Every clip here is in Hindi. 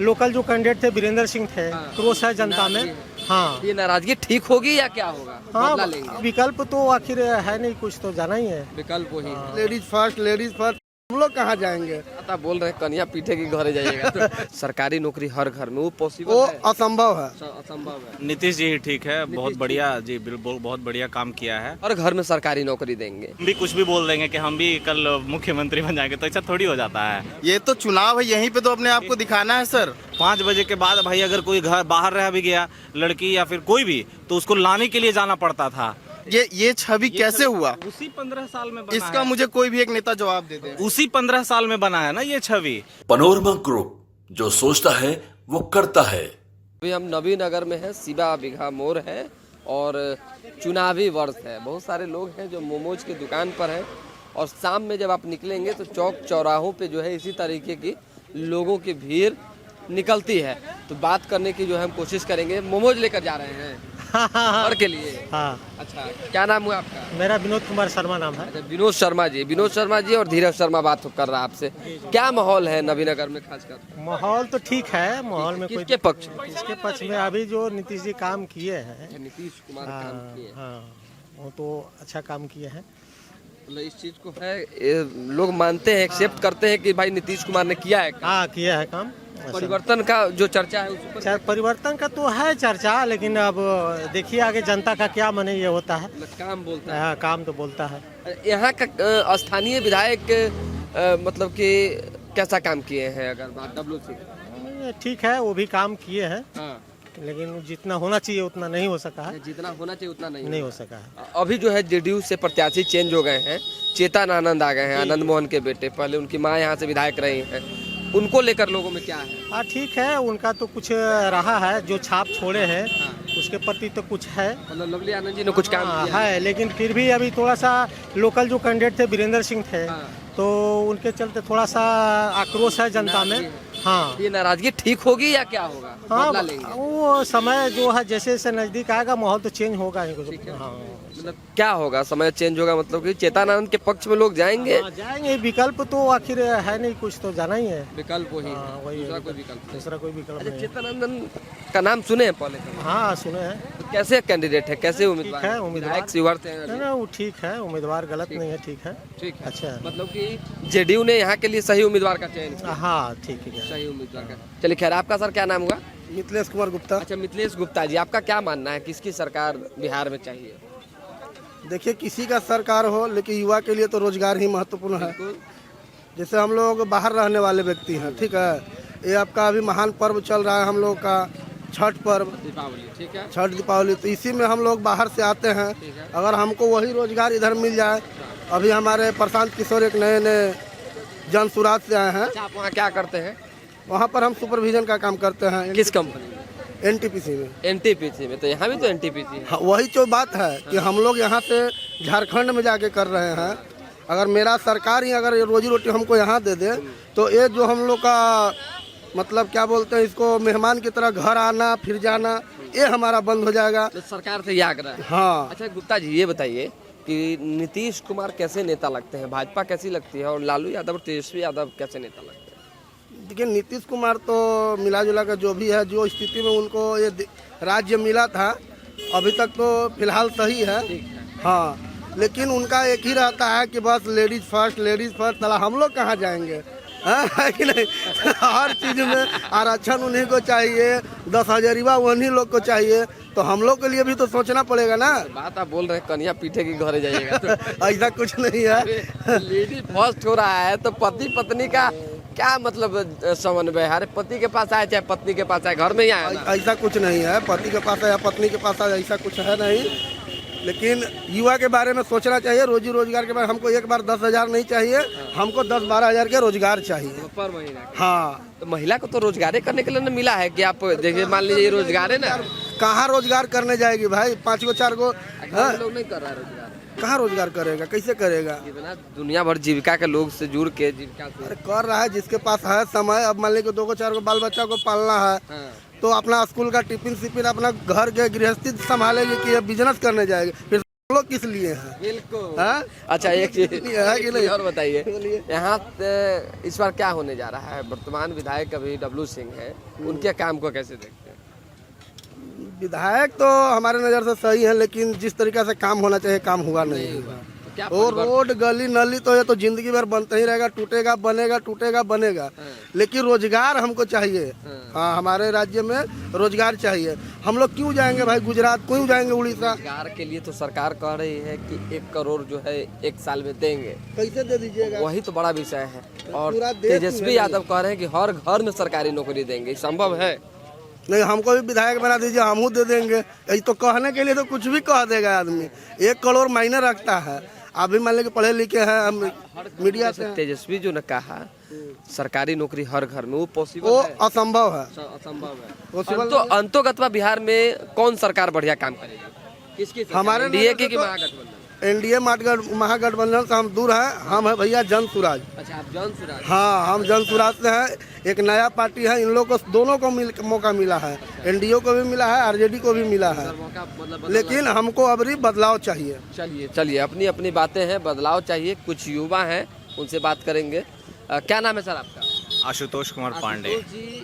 लोकल जो कैंडिडेट थे वीरेंद्र सिंह थे, क्रोस है जनता में। हाँ, ये नाराजगी ठीक होगी या क्या होगा? हाँ, बदला लेंगे? विकल्प तो आखिर है नहीं, कुछ तो जाना ही है। विकल्प वही लेडीज फर्स्ट हम लोग कहाँ जाएंगे? आता बोल रहे कन्या पीठे की घरे जाइएगा तो सरकारी नौकरी हर घर में वो पॉसिबल वो है? असंभव है। असंभव है। नीतीश जी ठीक है, बहुत बढ़िया जी, बिल्कुल बहुत बढ़िया काम किया है। हर घर में सरकारी नौकरी देंगे। हम भी कुछ भी बोल देंगे कि हम भी कल मुख्यमंत्री बन जाएंगे, तो ऐसा थोड़ी हो जाता है। ये तो चुनाव है, यहीं पे तो अपने आप को दिखाना है सर। 5 बजे के बाद भाई अगर कोई घर बाहर रह भी गया, लड़की या फिर कोई भी, तो उसको लाने के लिए जाना पड़ता था। ये छवि कैसे हुआ? उसी 15 साल में बना इसका है। मुझे कोई भी एक नेता जवाब दे दे। उसी 15 साल में बना है ना ये छवि। पनोरमा ग्रुप, जो सोचता है वो करता है। अभी हम नवीनगर में हैं, शिवा बिघा मोड़ है और चुनावी वर्ष है। बहुत सारे लोग हैं जो मोमोज की दुकान पर हैं और शाम में जब आप निकलेंगे तो चौक चौराहों पे जो है इसी तरीके की लोगों की भीड़ निकलती है। तो बात करने की जो है हम कोशिश करेंगे। मोमोज लेकर जा रहे हैं और के लिए? हाँ, अच्छा, क्या नाम हुआ आपका? मेरा विनोद कुमार शर्मा नाम है। अच्छा, विनोद शर्मा जी और धीरज शर्मा बात कर रहा है आपसे। क्या माहौल है नवीनगर में खासकर? माहौल तो ठीक है, माहौल में कोई किसके पक्ष में? इसके पक्ष में अभी जो नीतीश जी काम किए हैं, नीतीश कुमार काम किए हैं। हाँ, वो तो अच्छा काम किए हैं। मतलब इस चीज को है, ये लोग मानते हैं, एक्सेप्ट करते हैं कि भाई नीतीश कुमार ने किया है काम। हाँ, किया है काम। परिवर्तन का जो चर्चा है उस पर परिवर्तन का तो है चर्चा, लेकिन अब देखिए आगे जनता का क्या मने ये होता है। काम बोलता हाँ, काम तो बोलता है। है। यहाँ का स्थानीय विधायक मतलब कि कैसा काम किए हैं? अगर बात WC ठीक है, वो भी काम किए हैं, हाँ, लेकिन जितना होना चाहिए उतना नहीं हो सका है। जितना होना चाहिए उतना नहीं हो सका है। अभी जो है JDU से प्रत्याशी चेंज हो गए हैं, चेतन आनंद आ गए हैं, आनंद मोहन के बेटे। पहले उनकी माँ यहाँ से विधायक रही हैं। उनको लेकर लोगों में क्या है? हाँ, ठीक है, उनका तो कुछ रहा है, जो छाप छोड़े हैं उसके प्रति तो कुछ है। मतलब लवली आनंद जी ने कुछ काम किया है, लेकिन फिर भी अभी थोड़ा सा लोकल जो कैंडिडेट थे वीरेंद्र सिंह थे, तो उनके चलते थोड़ा सा आक्रोश है जनता में। हाँ, ये नाराजगी ठीक होगी या क्या होगा? हाँ, बदला लेंगे? वो समय जो है जैसे जैसे नजदीक आएगा माहौल तो चेंज होगा ही कुछ। हाँ, मतलब क्या होगा? समय चेंज होगा मतलब कि चेतनानंद के पक्ष में लोग जाएंगे? हाँ, जाएंगे। विकल्प तो आखिर है नहीं, कुछ तो जाना ही है। विकल्प वही है, वही दूसरा है, कोई विकल्प नहीं। दूसरा कोई विकल्प अच्छा, नहीं। चेतनानंद का नाम सुने हैं पहले? हाँ, सुने हैं। तो कैसे कैंडिडेट है, कैसे उम्मीदवार ठीक है, है? उम्मीदवार। विधायक शिवर थे नहीं, नहीं, वो ठीक है, उम्मीदवार गलत नहीं है, ठीक है। ठीक है। अच्छा, मतलब कि JDU ने यहाँ के लिए सही उम्मीदवार का चयन किया। हाँ, ठीक है। सही उम्मीदवार का। चलिए खैर, आपका सर क्या नाम हुआ? मिथिलेश कुमार गुप्ता। अच्छा, मिथिलेश गुप्ता जी, आपका क्या मानना है, किसकी सरकार बिहार में चाहिए? देखिए, किसी का सरकार हो, लेकिन युवा के लिए तो रोजगार ही महत्वपूर्ण है। जैसे हम लोग बाहर रहने वाले व्यक्ति हैं, ठीक है, ये आपका अभी महान पर्व चल रहा है हम लोग का, छठ पर्व, दीपावली, ठीक है। छठ दीपावली, तो इसी में हम लोग बाहर से आते हैं। अगर हमको वही रोजगार इधर मिल जाए, अभी हमारे प्रशांत किशोर एक नए जन सुराज से आए हैं। आप वहाँ क्या करते हैं? वहाँ पर हम सुपरविजन का काम करते हैं। किस कंपनी में? NTPC में। NTPC में। तो यहाँ भी तो NTPC है। हाँ, वही जो बात है कि हम लोग यहाँ से झारखंड में जाके कर रहे हैं। अगर मेरा सरकार ही अगर रोजी रोटी हमको यहाँ दे दे, तो ये जो हम लोग का मतलब क्या बोलते हैं इसको, मेहमान की तरह घर आना फिर जाना, ये हमारा बंद हो जाएगा। तो सरकार से ये आग्रह है। हाँ। अच्छा गुप्ता जी, ये बताइए कि नीतीश कुमार कैसे नेता लगते हैं, भाजपा कैसी लगती है, और लालू यादव और तेजस्वी यादव कैसे नेता लगते हैं? देखिए, नीतीश कुमार तो मिला जुला का जो भी है, जो स्थिति में उनको ये राज्य मिला था, अभी तक तो फिलहाल सही है। हाँ, लेकिन उनका एक ही रहता है कि बस लेडीज फर्स्ट। साला हम लोग कहाँ जाएंगे? है कि नहीं? हर चीज में आरक्षण उन्हीं को चाहिए, 10,000 उन्हीं लोग को चाहिए, तो हम लोग के लिए भी तो सोचना पड़ेगा ना। बात आप बोल रहे हैं कन्या पीठे की घरे जाइएगा तो ऐसा कुछ नहीं है। लेडीज फर्स्ट हो रहा है तो पति पत्नी का क्या मतलब समन्वय है? पति के पास आए चाहे पत्नी के पास आए, घर में ही आए ना? ऐसा कुछ नहीं है, पति के पास है या पत्नी के पास है, ऐसा कुछ है नहीं। लेकिन युवा के बारे में सोचना चाहिए, रोजी रोजगार के बारे में। हमको एक बार 10,000 नहीं चाहिए, हमको 10-12 हज़ार के रोजगार चाहिए पर महीना। हाँ, तो महिला को तो रोजगार करने के लिए ना मिला है कि आप देखिए, मान लीजिए रोजगार है ना, कहाँ रोजगार करने जाएगी भाई? 5 गो 4 गो लोग नहीं कर रहा है रोजगार। कहाँ रोजगार करेगा, कैसे करेगा? इतना दुनिया भर जीविका के लोग से जुड़ के जीविका से अरे कर रहा है, जिसके पास है समय। अब मान लीजिए 2 गो 4 गो बाल बच्चा को पालना है, तो अपना स्कूल का टिफिन सिपिन, अपना घर के गृहस्थी संभालेगी कि बिजनेस करने जाएगी? फिर लोग किस लिए हैं? बिल्कुल। हाँ? अच्छा एक चीज है कि नहीं? और बताइए, यहाँ इस बार क्या होने जा रहा है? वर्तमान विधायक अभी डब्लू सिंह है, उनके काम को कैसे देखते हैं? विधायक तो हमारे नज़र से सही है, लेकिन जिस तरीके से काम होना चाहिए काम हुआ नहीं है। क्या और रोड गली नली तो ये तो जिंदगी भर बनता ही रहेगा, टूटेगा बनेगा, टूटेगा बनेगा। लेकिन रोजगार हमको चाहिए। हाँ, हमारे राज्य में रोजगार चाहिए। हम लोग क्यों जाएंगे भाई गुजरात, क्यों जाएंगे उड़ीसा? रोजगार के लिए तो सरकार कह रही है कि 1 करोड़ जो है 1 साल में देंगे। कैसे दे दीजिएगा? वही तो बड़ा विषय है। और पूरा देश तेजस्वी में यादव कह रहे हैं कि हर घर में सरकारी नौकरी देंगे। संभव है? नहीं, हमको भी विधायक बना दीजिए, हमू दे देंगे। यही तो कहने के लिए तो कुछ भी कह देगा आदमी। 1 करोड़ मायने रखता है। अभी मान लीजिए पढ़े लिखे हैं, हम मीडिया से। तेजस्वी जो ने कहा सरकारी नौकरी हर घर में, वो पॉसिबल वो है? असंभव है। असंभव है। पॉसिबल तो अंतोगत्वा बिहार में कौन सरकार बढ़िया काम करेगी? किसकी? हमारे एनडीए की महागठबंधन? एनडीए महागठबंधन से हम दूर हैं। हम है भैया जन स्वराज। अच्छा, आप जन स्वराज। हाँ, हम जन स्वराज से हैं। एक नया पार्टी है, इन लोगों को दोनों को मौका मिला है। एनडीए को भी मिला है, आरजेडी को भी मिला है। मौका मतलब लेकिन हमको अभी बदलाव चाहिए। चलिए अपनी अपनी बातें हैं, बदलाव चाहिए। कुछ युवा हैं, उनसे बात करेंगे। क्या नाम है सर आपका? आशुतोष कुमार पांडे। आशुतोष जी,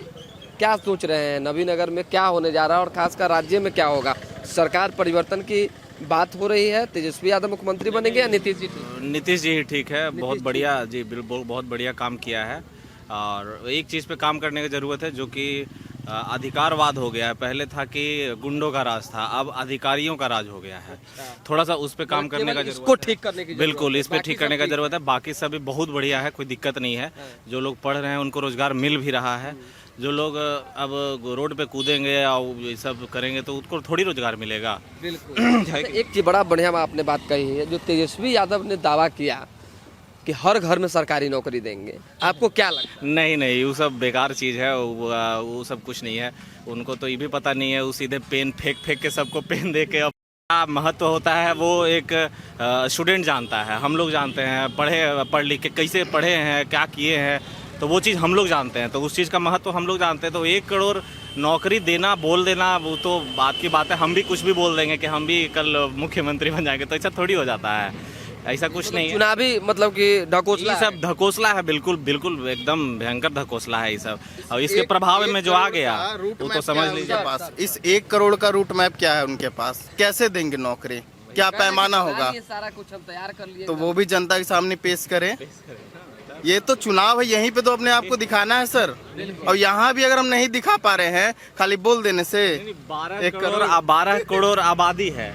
क्या सोच रहे हैं नवीनगर में क्या होने जा रहा है और खासकर राज्य में क्या होगा? सरकार परिवर्तन की बात हो रही है, तेजस्वी यादव मुख्यमंत्री बनेंगे या नीतीश जी? नीतीश जी ही ठीक है, बहुत बढ़िया जी, बिल्कुल बहुत बढ़िया काम किया है। और एक चीज़ पे काम करने की ज़रूरत है, जो कि अधिकारवाद हो गया है। पहले था कि गुंडों का राज था, अब अधिकारियों का राज हो गया है। थोड़ा सा उस पे काम करने का इसको जरूरत है। ठीक करने की बिल्कुल, इस पे बाकी ठीक करने सब का ठीक। जरूरत है। बाकी सभी बहुत बढ़िया है, कोई दिक्कत नहीं है। जो लोग पढ़ रहे हैं उनको रोजगार मिल भी रहा है। जो लोग अब रोड पे कूदेंगे और ये सब करेंगे तो उनको थोड़ी रोजगार मिलेगा। बिल्कुल। एक चीज बड़ा बढ़िया आपने बात कही है, जो तेजस्वी यादव ने दावा किया कि हर घर में सरकारी नौकरी देंगे, आपको क्या लगता है? नहीं, वो सब बेकार चीज़ है। वो सब कुछ नहीं है। उनको तो ये भी पता नहीं है, वो सीधे पेन फेंक के सबको पेन दे के अब क्या महत्व होता है वो एक स्टूडेंट जानता है। हम लोग जानते हैं, पढ़ लिख के कैसे पढ़े हैं, क्या किए हैं, तो वो चीज़ हम लोग जानते हैं। तो उस चीज़ का महत्व हम लोग जानते हैं। तो 1 करोड़ नौकरी देना, बोल देना, वो तो बात की बात है। हम भी कुछ भी बोल देंगे कि हम भी कल मुख्यमंत्री बन जाएंगे, तो ऐसा थोड़ी हो जाता है। ऐसा कुछ नहीं है। चुनावी मतलब कि ढकोसला ये सब धकोसला है, बिल्कुल एकदम भयंकर धकोसला है ये सब। और इसके प्रभाव में जो आ गया वो तो समझ लीजिए। पास इस 1 करोड़ का रूट मैप क्या है उनके पास? कैसे देंगे नौकरी? क्या पैमाना होगा? ये सारा कुछ हम तैयार कर लिए, तो वो भी जनता के सामने पेश करें। ये तो चुनाव है, यहीं पे तो अपने आप को दिखाना है सर। और यहाँ भी अगर हम नहीं दिखा पा रहे हैं खाली बोल देने से। 12 करोड़ आबादी है।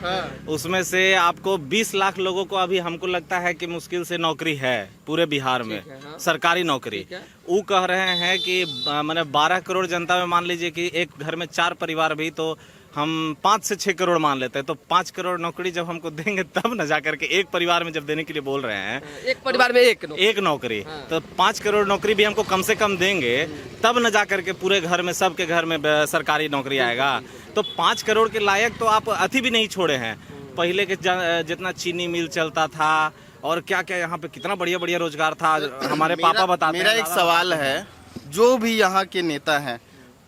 उसमें से आपको 20 लाख लोगों को अभी हमको लगता है कि मुश्किल से नौकरी है पूरे बिहार में, सरकारी नौकरी। वो कह रहे हैं कि मैंने 12 करोड़ जनता में मान लीजिए कि एक घर में 4 परिवार भी, तो हम 5 से 6 करोड़ मान लेते हैं। तो 5 करोड़ नौकरी जब हमको देंगे तब न जा करके एक परिवार में जब देने के लिए बोल रहे हैं, एक परिवार में एक नौकरी, तो 5 करोड़ नौकरी भी हमको कम से कम देंगे तब न जा करके पूरे घर में, सबके घर में सरकारी नौकरी आएगा। तो 5 करोड़ के लायक तो आप अति भी नहीं छोड़े हैं। पहले के जितना चीनी मिल चलता था और क्या क्या यहाँ पे कितना बढ़िया बढ़िया रोजगार था, हमारे पापा बताते हैं। मेरा एक सवाल है, जो भी यहाँ के नेता हैं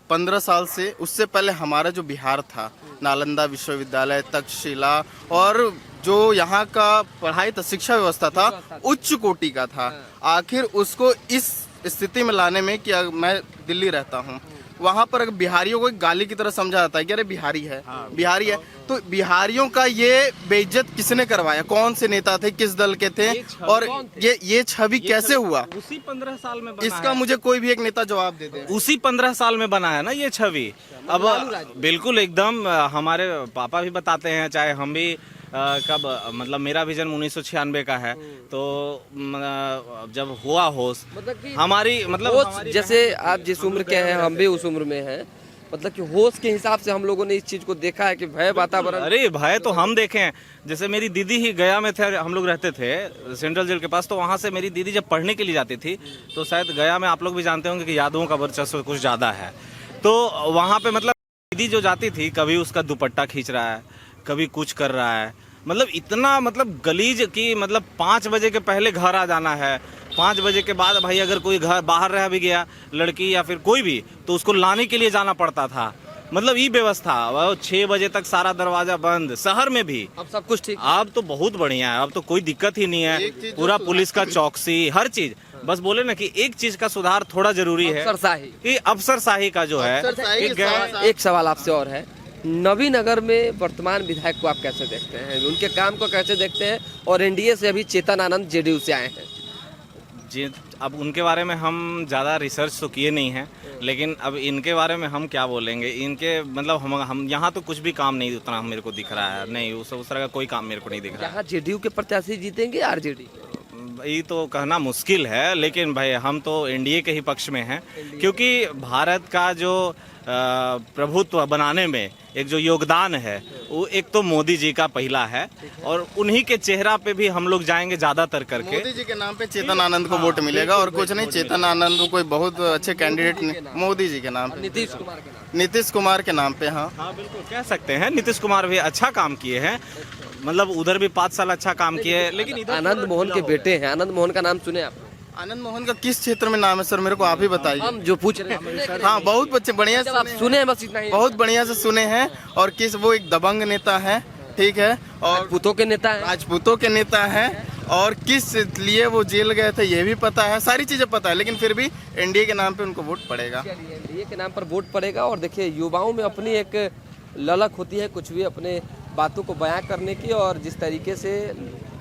15 साल से, उससे पहले हमारा जो बिहार था, नालंदा विश्वविद्यालय, तक्षशिला, और जो यहाँ का पढ़ाई था, शिक्षा व्यवस्था था, उच्च कोटि का था। आखिर उसको इस स्थिति में लाने में कि मैं दिल्ली रहता हूँ, वहाँ पर अगर बिहारियों को एक गाली की तरह समझा जाता है कि अरे बिहारी है, बिहारी है। तो बिहारियों का ये बेइज्जत किसने करवाया? कौन से नेता थे, किस दल के थे, और ये छवि कैसे हुआ? उसी 15 साल में बना इसका है। मुझे कोई भी एक नेता जवाब दे दे। उसी 15 साल में बना है ना ये छवि। अब बिल्कुल एकदम हमारे पापा भी बताते हैं, चाहे हम भी कब, मतलब मेरा भी जन्म 1996 का है। तो जब हुआ होश, मतलब कि हमारी होश, जैसे आप जिस उम्र के हैं हम भी उस उम्र में हैं, मतलब कि होश के हिसाब से हम लोगों ने इस चीज को देखा है कि भय वातावरण। अरे भय तो हम देखे हैं। जैसे मेरी दीदी ही गया में थे, हम लोग रहते थे सेंट्रल जेल के पास, तो वहाँ से मेरी दीदी जब पढ़ने के लिए जाती थी, तो शायद गया में आप लोग भी जानते होंगे कि यादवों का वर्चस्व कुछ ज़्यादा है। तो वहाँ पे मतलब दीदी जो जाती थी, कभी उसका दुपट्टा खींच रहा है, कभी कुछ कर रहा है, मतलब इतना मतलब गलीज की, मतलब 5 बजे के पहले घर आ जाना है। 5 बजे के बाद भाई अगर कोई घर बाहर रह भी गया, लड़की या फिर कोई भी, तो उसको लाने के लिए जाना पड़ता था। मतलब ई व्यवस्था, वो 6 बजे तक सारा दरवाजा बंद, शहर में भी। अब सब कुछ ठीक, अब तो बहुत बढ़िया है, अब तो कोई दिक्कत ही नहीं है, पूरा पुलिस का चौकसी, हर चीज। बस बोले ना कि एक चीज का सुधार थोड़ा जरूरी है, अफसरशाही। कि अफसरशाही का जो है एक सवाल आपसे और है, नवीनगर में वर्तमान विधायक को आप कैसे देखते हैं, उनके काम को कैसे देखते हैं? और एनडीए से अभी चेतन आनंद जेडीयू से आए हैं। जी, अब उनके बारे में हम ज़्यादा रिसर्च तो किए नहीं हैं, लेकिन अब इनके बारे में हम क्या बोलेंगे। इनके मतलब हम यहाँ तो कुछ भी काम नहीं उतना मेरे को दिख रहा है, नहीं उस तरह का कोई काम मेरे को नहीं दिख रहा है। यहाँ जेडीयू के प्रत्याशी जीतेंगे आरजेडी? ये तो कहना मुश्किल है, लेकिन भाई हम तो एनडीए के ही पक्ष में हैं, क्योंकि भारत का जो प्रभुत्व बनाने में एक जो योगदान है वो एक तो मोदी जी का पहला है, और उन्हीं के चेहरा पे भी हम लोग जाएंगे ज्यादातर करके। मोदी जी के नाम पे चेतन आनंद को वोट मिलेगा और कुछ नहीं। चेतन आनंद को कोई बहुत अच्छे कैंडिडेट नहीं, मोदी जी के नाम पे, नीतीश कुमार के नाम, नीतीश कुमार के नाम पे। हाँ हाँ बिल्कुल कह सकते हैं, नीतीश कुमार भी अच्छा काम किए हैं, मतलब उधर भी 5 साल अच्छा काम किए, लेकिन इधर आनंद मोहन के बेटे हैं, आनंद मोहन का नाम सुने आप? आनंद मोहन का किस क्षेत्र में नाम है सर, मेरे को आप ही बताइए। हम जो पूछ रहे हैं, हाँ बहुत बच्चे बढ़िया जब आप सुने हैं बस इतना ही। बहुत बढ़िया से सुने हैं, और किस वो एक दबंग नेता है, ठीक है, और राजपूतों के नेता हैं, राजपूतों के नेता हैं, और किस लिए वो जेल गए थे ये भी पता है, सारी चीजें पता है, लेकिन फिर भी एनडीए के नाम पे उनको वोट पड़ेगा। एनडीए के नाम पर वोट पड़ेगा। और देखिए युवाओं में अपनी एक ललक होती है कुछ भी अपने बातों को बयां करने की, और जिस तरीके से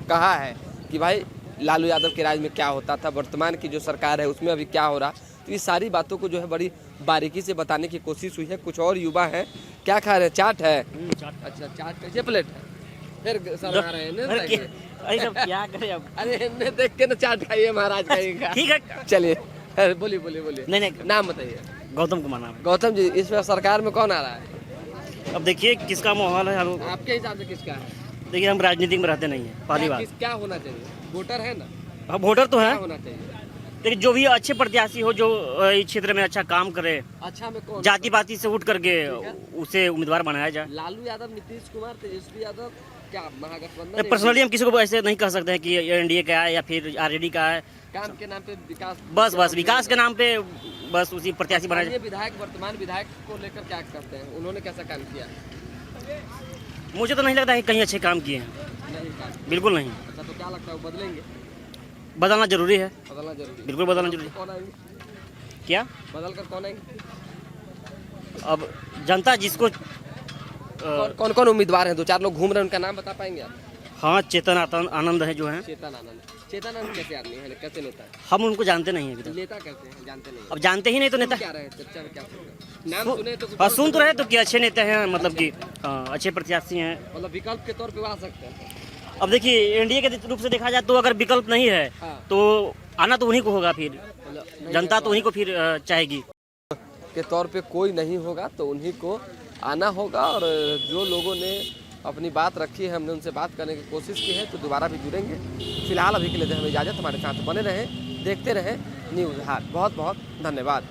कहा है कि भाई लालू यादव के राज में क्या होता था, वर्तमान की जो सरकार है उसमें अभी क्या हो रहा, तो ये सारी बातों को जो है बड़ी बारीकी से बताने की कोशिश हुई है। कुछ और युवा हैं, क्या खा रहे हैं? चाट है? अच्छा, चाट कैसे प्लेट है? फिर सर आ रहे हैं अरे सब क्या करें अब। अरे इन्हें देख के ना चाट खाइए महाराज खाइएगा। ठीक है चलिए बोलिए बोलिए बोलिए। नहीं नाम बताइए। गौतम कुमार नाम गौतम जी, इस बार सरकार में कौन आ रहा है? है। अब देखिए किसका माहौल है, हम आपके हिसाब से किसका है? देखिए हम राजनीति में रहते नहीं है, पहली बात। क्या होना चाहिए? वोटर है ना, अब वोटर तो है, क्या होना चाहिए? लेकिन जो भी अच्छे प्रत्याशी हो, जो इस क्षेत्र में अच्छा काम करे, अच्छा में कौन? जाति पाति से उठ करके उसे उम्मीदवार बनाया जाए। लालू यादव, नीतीश कुमार, तेजस्वी यादव, क्या महागठबंधन? पर्सनली हम किसी को ऐसे नहीं कह सकते हैं कि ये एनडीए का है या फिर आरजेडी का है। काम के नाम पे विकास, बस विकास के नाम पे बस उसी प्रत्याशी बनाया जाए। विधायक, वर्तमान विधायक को लेकर क्या करते हैं? उन्होंने कैसा काम किया? मुझे तो नहीं लगता है कि कहीं अच्छे काम किए हैं, नहीं काम। बिल्कुल नहीं। अच्छा, तो क्या लगता है वो बदलेंगे? बदलना जरूरी है, बदलना जरूरी है। बिल्कुल बदलना जरूरी है। कौन आएंगे? क्या बदल कर कौन आएंगे? अब जनता जिसको कौन कौन उम्मीदवार हैं? 2-4 लोग घूम रहे हैं, उनका नाम बता पाएंगे आप? हाँ, चेतन आनंद है जो है। चेतन आनंद। चेतन आनंद कैसे आदमी है, कैसे नेता है? हम उनको जानते नहीं है अभी तक। नेता कैसे हैं, जानते नहीं? अब जानते ही नहीं तो नेता क्या रहे चर्चा में, क्या सुन रहे? नाम सुने तो कुछ हाँ, सुन तो रहे तो कि अच्छे नेता हैं, मतलब कि अच्छे प्रत्याशी हैं। मतलब विकल्प के तौर पे वो आ सकते हैं। अब देखिए एनडीए के रूप से देखा जाए तो अगर विकल्प नहीं है तो आना तो उन्हीं को होगा, फिर जनता तो उन्हीं को फिर चाहेगी। के तौर पे कोई नहीं होगा तो उन्हीं को आना होगा। और जो लोगों ने अपनी बात रखी है, हमने उनसे बात करने की कोशिश की है, तो दोबारा भी जुड़ेंगे। फिलहाल अभी के लिए हमें इजाज़त, हमारे साथ बने रहें, देखते रहें न्यूज़ हाट। बहुत बहुत धन्यवाद।